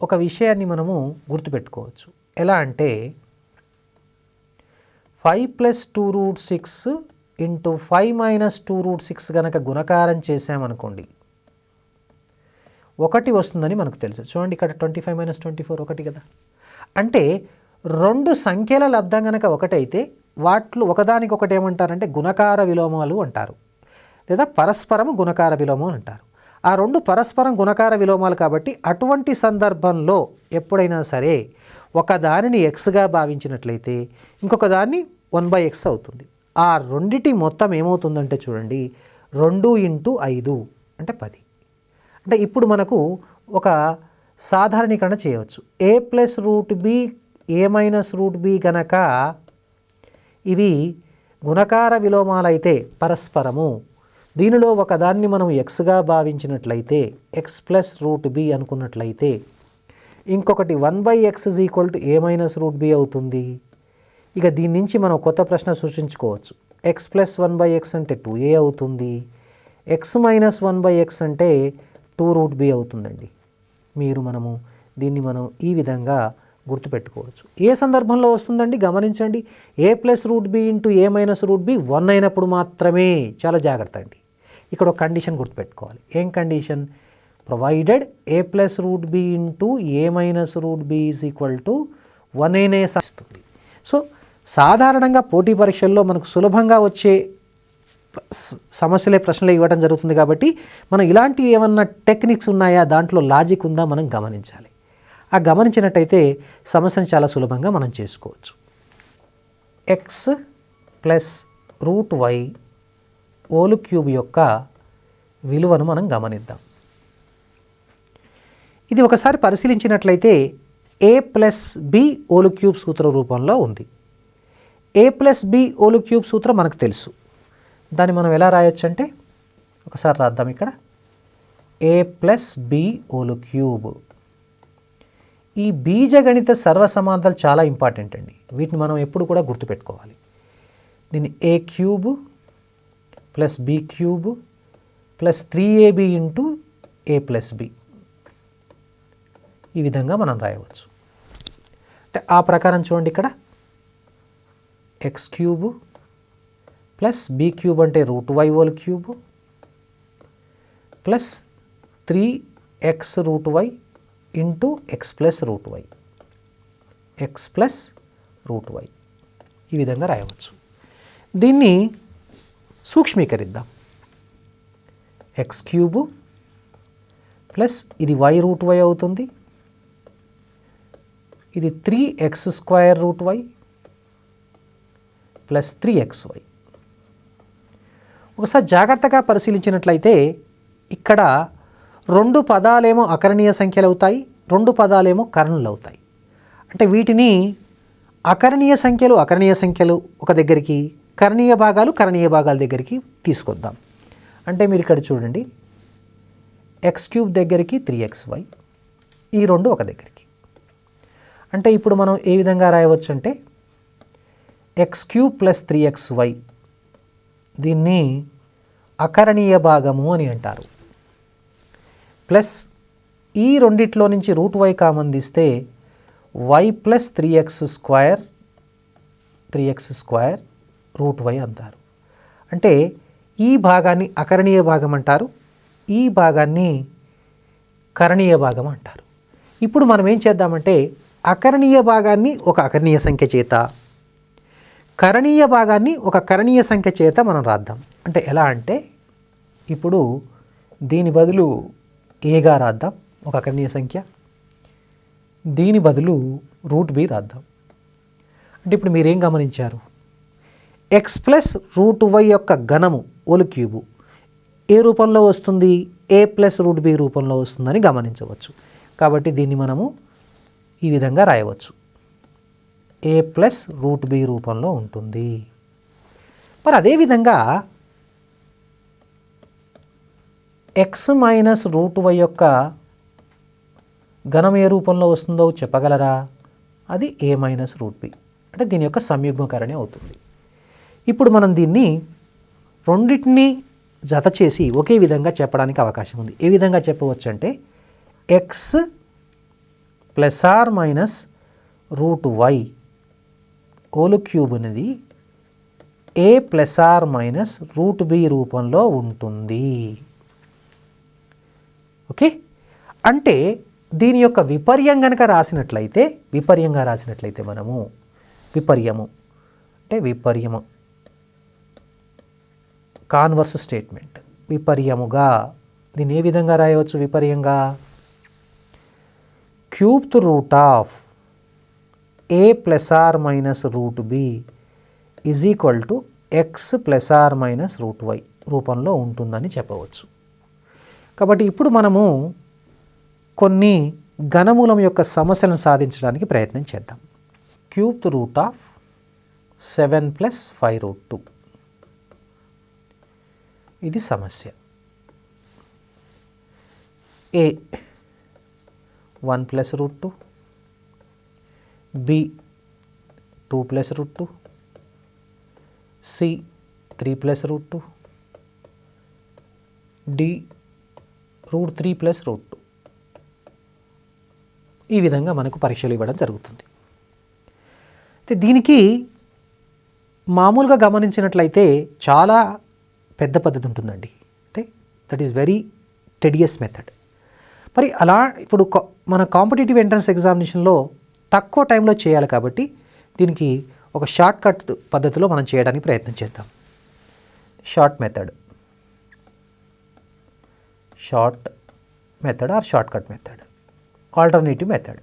ఒక విషయాన్ని మనము గుర్తుపెట్టుకోవచ్చు. ఎలా అంటే 5 + 2√6 × 5 - 2√6 కనుక గుణకారం చేసామనుకోండి, 1 వస్తుందని మనకు తెలుసు. చూడండి, ఇక్కడ 25 - 24 1 కదా. అంటే రెండు సంఖ్యల లబ్ధం కనుక 1 అయితే వాటిలో ఒకదానికొకటి ఏమంటారంటే గుణకార విలోమాలు అంటారు, లేదా పరస్పరము గుణకార విలోమం అంటారు. ఆ రెండు పరస్పరం గుణకార విలోమాలు కాబట్టి అటువంటి సందర్భంలో ఎప్పుడైనా సరే ఒకదానిని xగా భావించినట్లయితే ఇంకొక దాన్ని 1/x అవుతుంది. ఆ రెండిటి మొత్తం ఏమవుతుందంటే చూడండి, 2 × 5 అంటే 10. అంటే ఇప్పుడు మనకు ఒక సాధారణీకరణ చేయవచ్చు. a + √b a - √b గనక ఇవి గుణకార విలోమాలైతే పరస్పరము, దీనిలో ఒకదాన్ని మనం xగా భావించినట్లయితే x + √b అనుకున్నట్లయితే ఇంకొకటి 1/x = a - √b అవుతుంది. ఇక దీని నుంచి మనం కొత్త ప్రశ్న సృష్టించుకోవచ్చు. x + 1/x అంటే 2a అవుతుంది, x - 1/x అంటే 2√b అవుతుందండి. మనము దీన్ని ఈ విధంగా గుర్తుపెట్టుకోవచ్చు. ఏ సందర్భంలో వస్తుందండి గమనించండి. a + √b × a - √b 1 అయినప్పుడు మాత్రమే. చాలా జాగ్రత్త అండి. ఇక్కడ ఒక కండిషన్ గుర్తుపెట్టుకోవాలి. ఏం condition? Provided a + √b × a - √b = 1 అనే వస్తుంది. సో సాధారణంగా పోటీ పరీక్షల్లో మనకు సులభంగా వచ్చే సమస్యలే ప్రశ్నలు ఇవ్వడం జరుగుతుంది కాబట్టి మనం ఇలాంటి ఏమన్నా టెక్నిక్స్ ఉన్నాయా, దాంట్లో లాజిక్ ఉందా మనం గమనించాలి. ఆ గమనించినట్టయితే సమస్యను చాలా సులభంగా మనం చేసుకోవచ్చు. x + √y ³ యొక్క విలువను మనం గమనిద్దాం. ఇది ఒకసారి పరిశీలించినట్లయితే a + b ³ సూత్ర రూపంలో ఉంది. a + b ³ సూత్రం మనకు తెలుసు. దాన్ని మనం ఎలా రాయొచ్చు అంటే ఒకసారి రాద్దాం. ఇక్కడ a + b ³ ఈ బీజగణిత సర్వసమానతలు చాలా ఇంపార్టెంట్ అండి. వీటిని మనం ఎప్పుడు కూడా గుర్తుపెట్టుకోవాలి. దీన్ని a³ + b³ + 3ab × a + b ఈ విధంగా మనం రాయవచ్చు. అంటే ఆ ప్రకారం చూడండి, ఇక్కడ x³ + b³ అంటే √y³ + 3x √y × x + √y x + √y ఈ విధంగా రాయవచ్చు. దీన్ని సూక్ష్మీకరిద్దాం. x³ ప్లస్ ఇది y√y అవుతుంది, ఇది 3x² ప్లస్ 3xy. ఒకసారి జాగ్రత్తగా పరిశీలించినట్లయితే ఇక్కడ 2 పదాలేమో అకరణీయ సంఖ్యలు అవుతాయి, 2 పదాలేమో కరణులు అవుతాయి. అంటే వీటిని అకరణీయ సంఖ్యలు ఒక దగ్గరికి, కరణీయ భాగాల దగ్గరికి తీసుకొద్దాం. అంటే మీరు ఇక్కడ చూడండి, x³ దగ్గరికి 3xy, ఈ 2 ఒక దగ్గరికి. అంటే ఇప్పుడు మనం ఏ విధంగా రాయవచ్చు అంటే x³ ప్లస్ 3xy, దీన్ని అకరణీయ భాగము అని అంటారు. ప్లస్ ఈ రెండిట్లో నుంచి √y కామన్ తీస్తే y ప్లస్ 3x² √y అంటారు. అంటే ఈ భాగాన్ని అకరణీయ భాగం అంటారు, ఈ భాగాన్ని కరణీయ భాగం అంటారు. ఇప్పుడు మనం ఏం చేద్దామంటే అకరణీయ భాగాన్ని ఒక అకరణీయ సంఖ్య చేత, కరణీయ భాగాన్ని ఒక కరణీయ సంఖ్య చేత మనం రాద్దాం. అంటే ఎలా అంటే ఇప్పుడు దీని బదులు ఏగా రాద్దాం ఒక అకరణీయ సంఖ్య, దీని బదులు √b రాద్దాం. అంటే ఇప్పుడు మీరేం గమనించారు, x ప్లస్ √y యొక్క ఘనము ³ ఏ రూపంలో వస్తుంది, a ప్లస్ √b రూపంలో వస్తుందని గమనించవచ్చు. కాబట్టి దీన్ని మనము ఈ విధంగా రాయవచ్చు, a ప్లస్ √b రూపంలో ఉంటుంది. మరి అదేవిధంగా x మైనస్ √y యొక్క ఘనం ఏ రూపంలో వస్తుందో చెప్పగలరా? అది a మైనస్ √b, అంటే దీని యొక్క సంయుగ్మకరణి అవుతుంది. ఇప్పుడు మనం దీన్ని రెండింటినీ జత చేసి ఒకే విధంగా చెప్పడానికి అవకాశం ఉంది. ఏ విధంగా చెప్పవచ్చు అంటే x plus or minus √y ³ అనేది a plus or minus √b రూపంలో ఉంటుంది. ఓకే, అంటే దీని యొక్క విపర్యంగా రాసినట్లయితే మనము విపర్యము కాన్వర్స్ స్టేట్మెంట్, విపర్యముగా దీన్ని ఏ విధంగా రాయవచ్చు? విపర్యంగా √√ a plus or minus √b is equal to x plus or minus √y రూపంలో ఉంటుందని చెప్పవచ్చు. కాబట్టి ఇప్పుడు మనము కొన్ని ఘనమూలం యొక్క సమస్యలను సాధించడానికి ప్రయత్నం చేద్దాం. √7 ప్లస్ 5√2 ఇది సమస్య. a 1 plus √2, b 2 plus √2, c 3 plus √2, d √3 plus √2. ఈ విధంగా మనకు పరీక్షలు ఇవ్వడం జరుగుతుంది. అయితే దీనికి మామూలుగా గమనించినట్లయితే చాలా పెద్ద పద్ధతి ఉంటుందండి. అంటే that is very tedious method. మరి అలా ఇప్పుడు మన కాంపిటేటివ్ ఎంట్రన్స్ ఎగ్జామినేషన్లో తక్కువ టైంలో చేయాలి కాబట్టి దీనికి ఒక షార్ట్ కట్ పద్ధతిలో మనం చేయడానికి ప్రయత్నం చేద్దాం. Short method or short cut method, alternative method.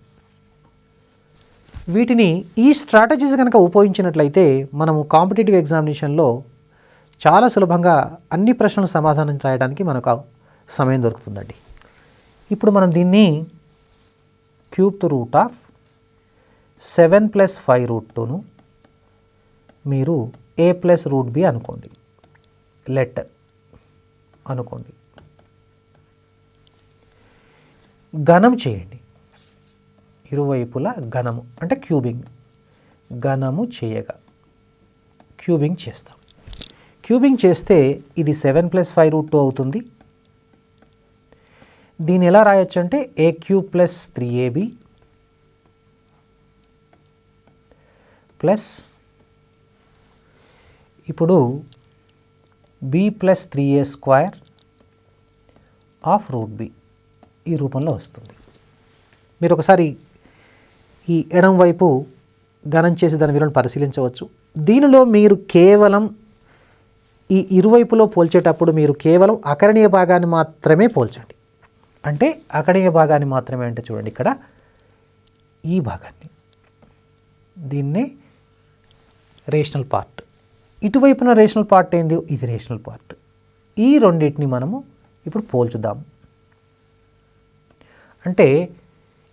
వీటిని ఈ స్ట్రాటజీస్ కనుక ఉపయోగించినట్లయితే మనము కాంపిటేటివ్ ఎగ్జామినేషన్లో చాలా సులభంగా అన్ని ప్రశ్నలు సమాధానం రాయడానికి మనకు సమయం దొరుకుతుందండి. ఇప్పుడు మనం దీన్ని √7 ప్లస్ 5√2ను మీరు a ప్లస్ √b అనుకోండి, లెట్ అనుకోండి. ఘనం చేయండి, ఇరువైపులా ఘనము అంటే ఘనము చేయగా క్యూబింగ్ చేస్తాం. క్యూబింగ్ చేస్తే ఇది 7 ప్లస్ 5√2 అవుతుంది. దీన్ని ఎలా రాయొచ్చు అంటే a³ ప్లస్ 3ab ప్లస్ ఇప్పుడు b plus 3a² of √b ఈ రూపంలో వస్తుంది. మీరు ఒకసారి ఈ ఎడం వైపు ఘనం చేసి దాని విలువను పరిశీలించవచ్చు. దీనిలో మీరు కేవలం ఈ ఇరువైపులో పోల్చేటప్పుడు మీరు కేవలం అకరణీయ భాగాన్ని మాత్రమే పోల్చండి. అంటే అకరణీయ భాగాన్ని మాత్రమే అంటే చూడండి, ఇక్కడ ఈ భాగాన్ని, దీన్నే రేషనల్ పార్ట్, ఇటువైపున రేషనల్ పార్ట్ ఏంది, ఇది రేషనల్ పార్ట్. ఈ రెండింటిని మనము ఇప్పుడు పోల్చుదాం. అంటే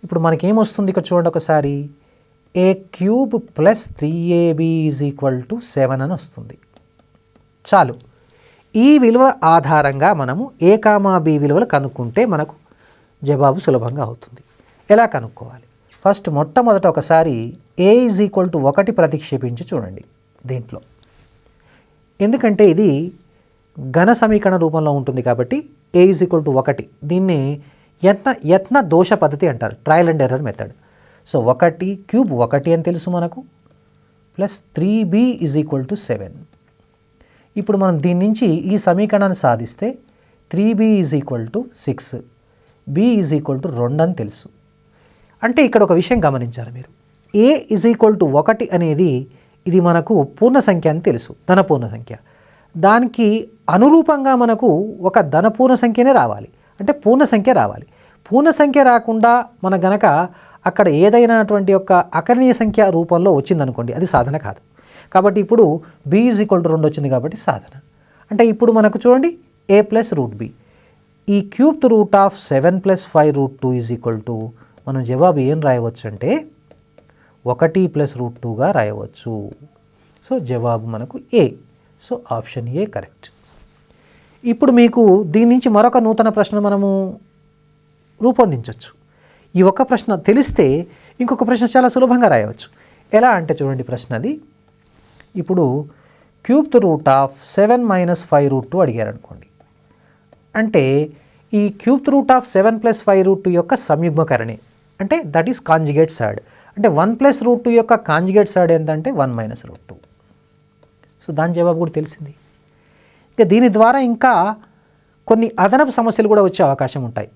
ఇప్పుడు మనకేమొస్తుంది ఇక్కడ చూడండి ఒకసారి, ఏ క్యూబ్ ప్లస్ 3ab = 7 అని వస్తుంది. చాలు, ఈ విలువ ఆధారంగా మనము a, b విలువలు కనుక్కుంటే మనకు జవాబు సులభంగా అవుతుంది. ఎలా కనుక్కోవాలి? ఫస్ట్ మొట్టమొదట ఒకసారి a = 1 ప్రతిక్షేపించి చూడండి దీంట్లో. ఎందుకంటే ఇది ఘన సమీకరణ రూపంలో ఉంటుంది కాబట్టి a = 1. దీన్ని యత్న దోష పద్ధతి అంటారు, trial and error method. So 1 cube 1 అని తెలుసు మనకు, ప్లస్ 3b = 7. ఇప్పుడు మనం దీని నుంచి ఈ సమీకరణాన్ని సాధిస్తే 3b = 6, b = 2 అని తెలుసు. అంటే ఇక్కడ ఒక విషయం గమనించాలి మీరు, a = 1 అనేది ఇది మనకు పూర్ణ సంఖ్య అని తెలుసు, ధనపూర్ణ సంఖ్య. దానికి అనురూపంగా మనకు ఒక ధనపూర్ణ సంఖ్యనే రావాలి, అంటే పూర్ణ సంఖ్య రావాలి. పూర్ణ సంఖ్య రాకుండా మన గనక అక్కడ ఏదైనాటువంటి యొక్క అకరణీయ సంఖ్య రూపంలో వచ్చిందనుకోండి, అది సాధన కాదు. కాబట్టి ఇప్పుడు b = 2 వచ్చింది కాబట్టి సాధన. అంటే ఇప్పుడు మనకు చూడండి a + √b, ఈ క్యూబ్డ్ రూట్ ఆఫ్ 7 + 5√2 మనం జవాబు ఏం రాయవచ్చు అంటే 1 + √2గా రాయవచ్చు. సో జవాబు మనకు A. So option A correct. ఇప్పుడు మీకు దీని నుంచి మరొక నూతన ప్రశ్న మనము రూపొందించవచ్చు. ఈ ఒక్క ప్రశ్న తెలిస్తే ఇంకొక ప్రశ్న చాలా సులభంగా రాయవచ్చు. ఎలా అంటే చూడండి ప్రశ్న అది, ఇప్పుడు క్యూబ్డ్ రూట్ ఆఫ్ 7 - 5√2 అడిగారు అనుకోండి. అంటే ఈ క్యూబ్డ్ రూట్ ఆఫ్ 7 + 5√2 యొక్క సంయుగ్మకరణి, అంటే దట్ ఈస్ కాంజుగేట్ సైడ్. అంటే 1 + √2 యొక్క కాంజుగేట్ సైడ్ ఏంటంటే 1 - √2. సో దాని జవాబు కూడా తెలిసింది. ఇక దీని ద్వారా ఇంకా కొన్ని అదనపు సమస్యలు కూడా వచ్చే అవకాశం ఉంటాయి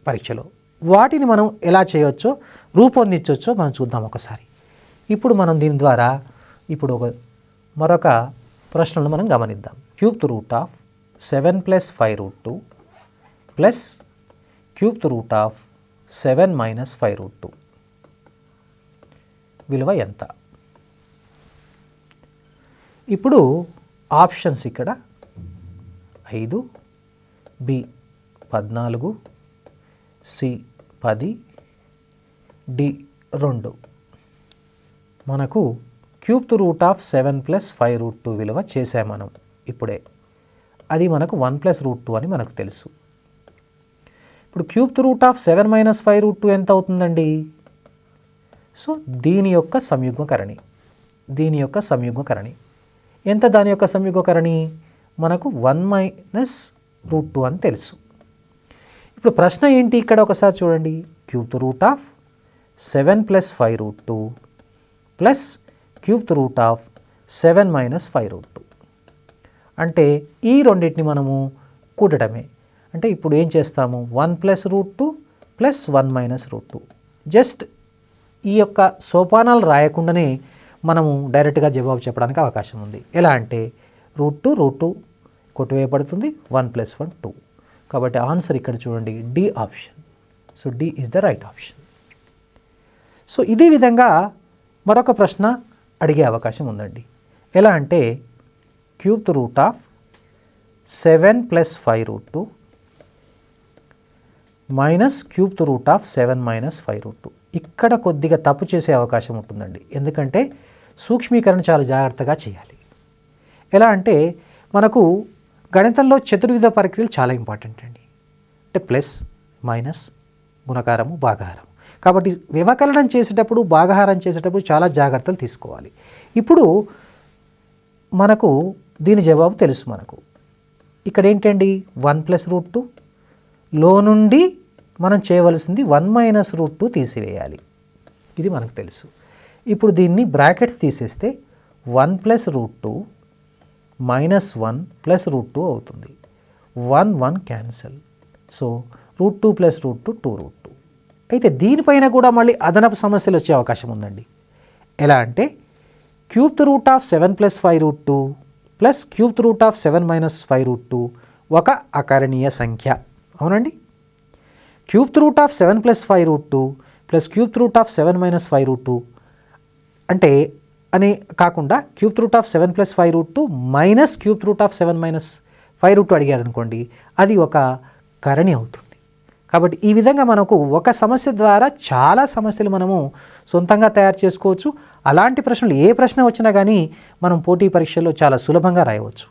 పరీక్షలో. వాటిని మనం ఎలా చేయవచ్చో, రూపొందించవచ్చో మనం చూద్దాం ఒకసారి. ఇప్పుడు మనం దీని ద్వారా ఇప్పుడు మరొక ప్రశ్నను మనం గమనిద్దాం. Cubed root of 7 + 5√2 plus cubed root of 7 - 5√2 విలువ ఎంత? ఇప్పుడు ఆప్షన్స్ ఇక్కడ 5, బి 14, సి 10, డి 2. మనకు క్యూబ్డ్ రూట్ ఆఫ్ 7 + 5√2 విలువ చేసాం మనం ఇప్పుడే. అది మనకు 1 + √2 అని మనకు తెలుసు. ఇప్పుడు క్యూబ్డ్ రూట్ ఆఫ్ 7 - 5√2 ఎంత అవుతుందండి? సో దీని యొక్క సంయుగ్మకరణి, దీని యొక్క సంయుగ్మకరణి ఎంత? దాని యొక్క సంయుగ్మకరణి మనకు 1 - √2 అని తెలుసు. ఇప్పుడు ప్రశ్న ఏంటి ఇక్కడ ఒకసారి చూడండి, cubed root of 7 + 5√2 plus cubed root of 7 - 5√2. అంటే ఈ రెండింటిని మనము కూడటమే. అంటే ఇప్పుడు ఏం చేస్తాము, 1 + √2 ప్లస్ 1 - √2. జస్ట్ ఈ యొక్క సోపానాలు రాయకుండానే మనము డైరెక్ట్గా జవాబు చెప్పడానికి అవకాశం ఉంది. ఎలా అంటే √2 కొట్టివేయబడుతుంది, 1 + 1 2. కాబట్టి ఆన్సర్ ఇక్కడ చూడండి D option. So D is the right option. So ఇదే విధంగా మరొక ప్రశ్న అడిగే అవకాశం ఉందండి. ఎలా అంటే cubed root of 7 + 5√2 minus cubed root of 7 - 5√2. ఇక్కడ కొద్దిగా తప్పు చేసే అవకాశం ఉంటుందండి, ఎందుకంటే సూక్ష్మీకరణ చాలా జాగ్రత్తగా చేయాలి. ఎలా అంటే మనకు గణితంలో చతుర్విధ ప్రక్రియలు చాలా ఇంపార్టెంట్ అండి. అంటే ప్లస్, మైనస్, గుణకారము, భాగాహారం. కాబట్టి వ్యవకలనం చేసేటప్పుడు, భాగాహారం చేసేటప్పుడు చాలా జాగ్రత్తలు తీసుకోవాలి. ఇప్పుడు మనకు దీని జవాబు తెలుసు. మనకు ఇక్కడ ఏంటండి 1 + √2 లో నుండి మనం చేయవలసింది 1 - √2 తీసివేయాలి. ఇది మనకు తెలుసు. ఇప్పుడు దీన్ని బ్రాకెట్స్ తీసేస్తే 1 + √2 మైనస్ 1 + √2 అవుతుంది. 1 1 క్యాన్సల్. సో √2 + √2 2√2. అయితే దీనిపైన కూడా మళ్ళీ అదనపు సమస్యలు వచ్చే అవకాశం ఉందండి. ఎలా అంటే cubed root of 7 + 5√2 plus cube root of 7 minus 5√2 ఒక అకరణీయ సంఖ్య. అవునండి, cube root of 7 plus 5√2 plus cube root of 7 minus 5√2 అంటే అని కాకుండా cube root of 7 plus 5√2 minus cube root of 7 minus 5√2 అడిగారు అనుకోండి, అది ఒక కరణి అవుతుంది. కాబట్టి ఈ విధంగా మనకు ఒక సమస్య ద్వారా చాలా సమస్యలు మనము సొంతంగా తయారు చేసుకోవచ్చు. అలాంటి ప్రశ్నలు ఏ ప్రశ్న వచ్చినా కానీ మనం పోటీ పరీక్షల్లో చాలా సులభంగా రాయవచ్చు.